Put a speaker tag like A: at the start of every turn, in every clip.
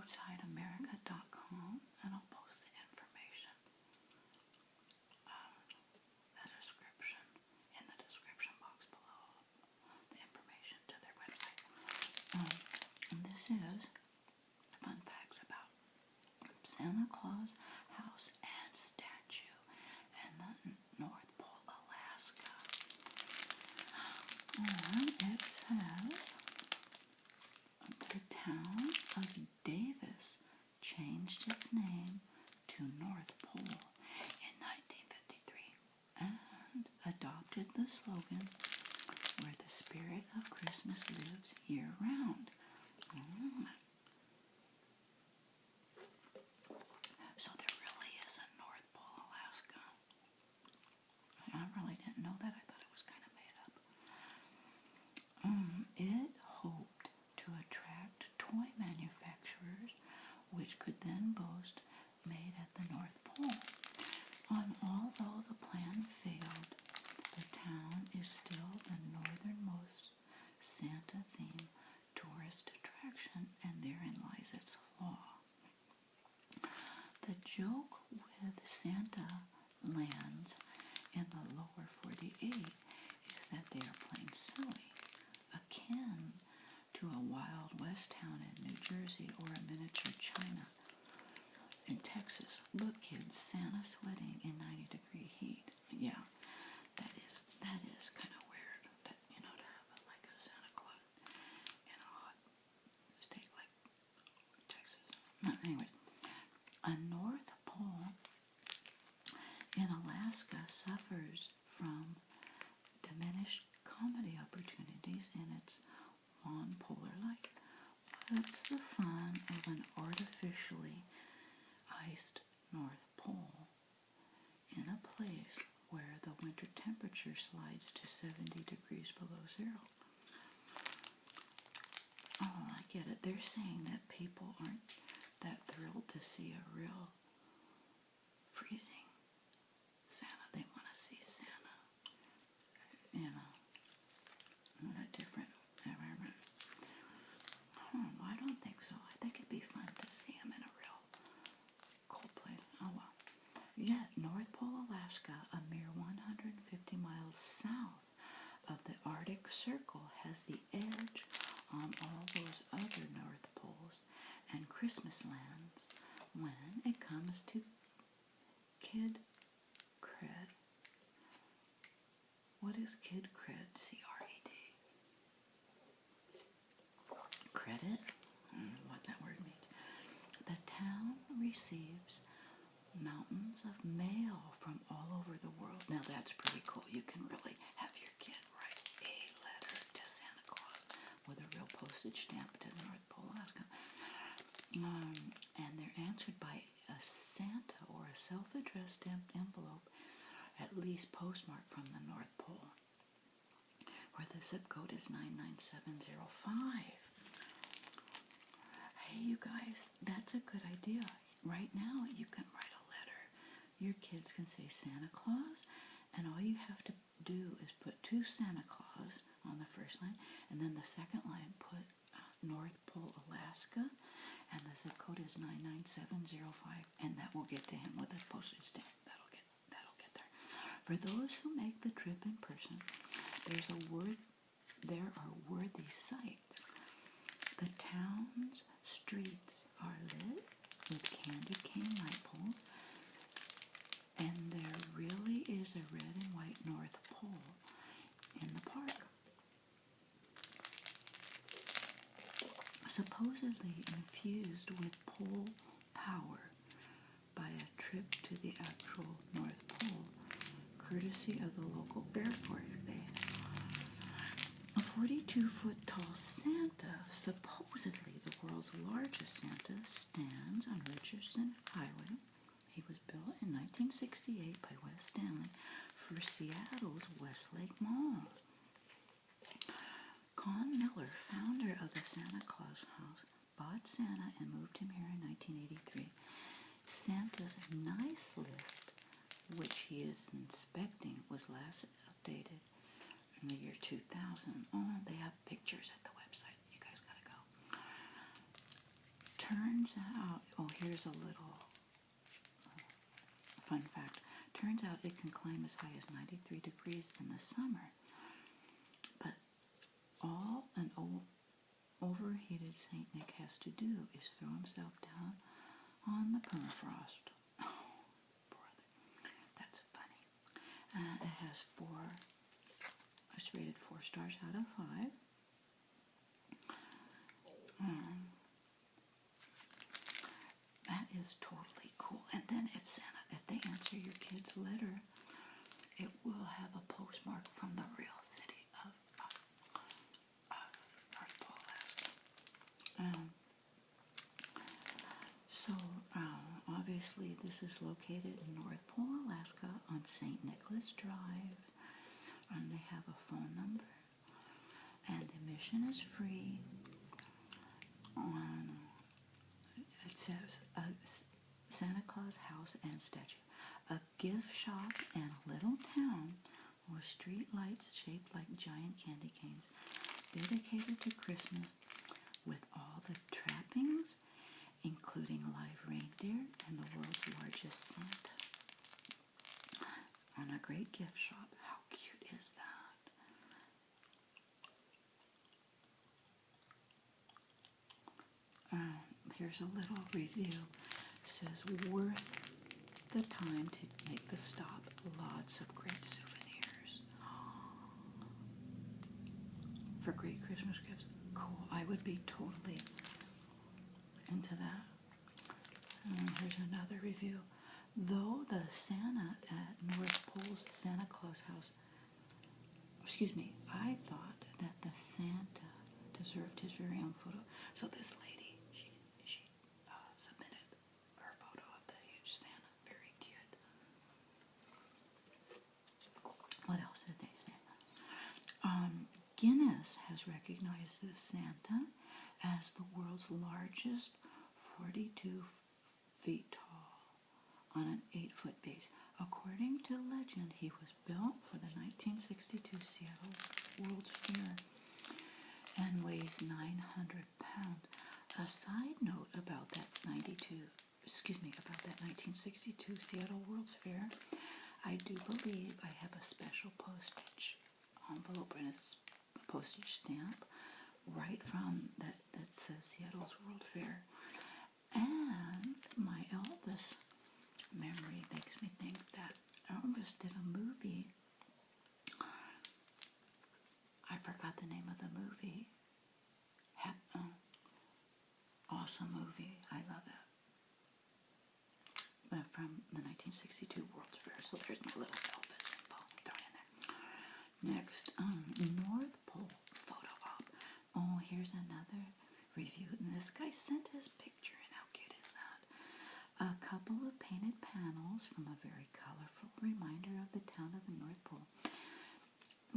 A: outsideamerica.com, and I'll post the information, in the description box below, the information to their website. And this is fun facts about Santa Claus house and statue in the North Pole, Alaska. And it says the town of Davis changed its name to North Pole in 1953 and adopted the slogan, "Where the spirit of Christmas lives year-round." So there really is a North Pole, Alaska. I really didn't know that. I thought it was kind of made up. It hoped to attract toy manufacturers, which could then boast made at the North Pole. Although the plan failed, the town is still the northernmost Santa-themed tourist attraction, and therein lies its flaw. The joke with Santa lands in the lower 48 is that they are plain silly, akin to a Wild West town in New Jersey or a miniature China in Texas. Look, kids, Santa sweating in 90-degree heat. Yeah, that is kind of weird, to have like a Santa Claus in a hot state like Texas. Anyway, a North Pole in Alaska suffers from diminished comedy opportunities in its wan polar light. What's the fun of an artificially iced North Pole in a place where the winter temperature slides to 70 degrees below zero? Oh, I get it. They're saying that people aren't that thrilled to see a real freezing Santa. They want to see Santa in a different environment. I don't think so. I think it'd be fun to see him in a real cold place. Oh well. Yet North Pole, Alaska, a mere 150 miles south of the Arctic Circle, has the edge on all those other North Poles and Christmas lands when it comes to kid cred. What is kid cred? C-R-E-D. Credit? What that word means. The town receives mountains of mail from all over the world. Now that's pretty cool. You can really have your kid write a letter to Santa Claus with a real postage stamp to North Pole, Alaska. And they're answered by a Santa or a self-addressed stamped envelope, at least postmarked from the North Pole, where the zip code is 99705. Hey, you guys, that's a good idea. Right now, you can write a letter. Your kids can say Santa Claus, and all you have to do is put 2 Santa Claus on the first line, and then the second line put North Pole, Alaska, and the zip code is 99705, and that will get to him with a postage stamp. That'll get there. For those who make the trip in person, there are worthy sights. The town's streets are lit with candy cane light poles, and there really is a red and white North Pole in the park. Supposedly infused with pole power by a trip to the actual North Pole, courtesy of the local Air Force base. A 42-foot-tall Santa, supposedly the world's largest Santa, stands on Richardson Highway. He was built in 1968 by West Stanley for Seattle's Westlake Mall. Con Miller, founder of the Santa Claus house, bought Santa and moved him here in 1983. Santa's nice list, which he is inspecting, was last updated in the year 2000. Oh, they have pictures at the website. You guys gotta go. Turns out, oh, here's a little fun fact. Turns out it can climb as high as 93 degrees in the summer. But all an overheated Saint Nick has to do is throw himself down on the permafrost. Oh, brother. That's funny. It has it's rated 4 stars out of 5. That is totally cool. And then if they answer your kid's letter, it will have a postmark from the real city of North Pole, Alaska. Obviously this is located in North Pole, Alaska on St. Nicholas Drive. And they have a phone number. And admission is free. It says Santa Claus house and statue. A gift shop and little town with street lights shaped like giant candy canes, dedicated to Christmas with all the trappings, including live reindeer and the world's largest Santa. On a great gift shop. How cute is that? Here's a little review. It says, worth the time to make the stop. Lots of great souvenirs. For great Christmas gifts. Cool. I would be totally into that. Here's another review. Though the Santa at North Pole's Santa Claus house, I thought that the Santa deserved his very own photo. So this lady, she submitted her photo of the huge Santa. Very cute. What else did they say? Guinness has recognized this Santa as the world's largest 42 feet tall on an 8-foot base. According to legend, he was built for the 1962 Seattle World's Fair and weighs 900 pounds. A side note about that 1962 Seattle World's Fair, I do believe I have a special postage envelope and a postage stamp right from that says Seattle's World Fair. And my Elvis memory makes me think that Elvis did a movie. I forgot the name of the movie. Awesome movie. I love it. From the 1962 World's Fair. So there's my little Elvis info thrown in there. Next, North Pole photo op. Oh, here's another review. And this guy sent his picture in. How cute is that? A couple of painted panels from a very colorful reminder of the town of the North Pole.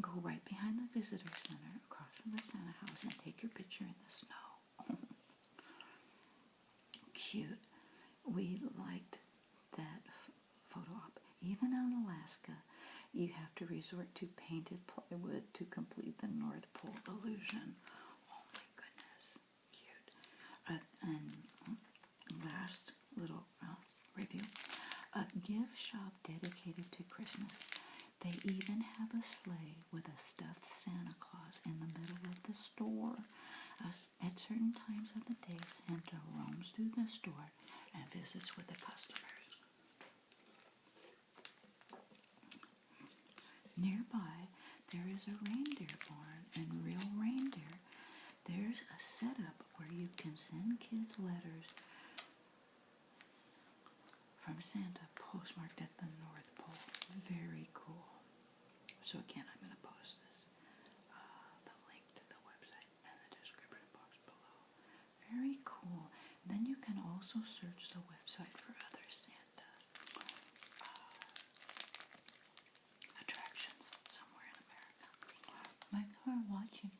A: Go right behind the visitor center, across from the Santa house, and take your picture in the snow. Cute. We liked that photo op. Even in Alaska, you have to resort to painted plywood to complete the North Pole illusion. Oh my goodness. Cute. And last little review. A gift shop dedicated to Christmas. They even have a sleigh with a stuffed Santa Claus in the middle of the store. At certain times of the day, Santa roams through the store and visits with the customers. Nearby, there is a reindeer barn and real reindeer. There's a setup where you can send kids letters from Santa postmarked at the North Pole. Very cool. So again, I'm going to post this, the link to the website in the description box below. Very cool. Then you can also search the website for other Santa attractions somewhere in America. Thanks for watching.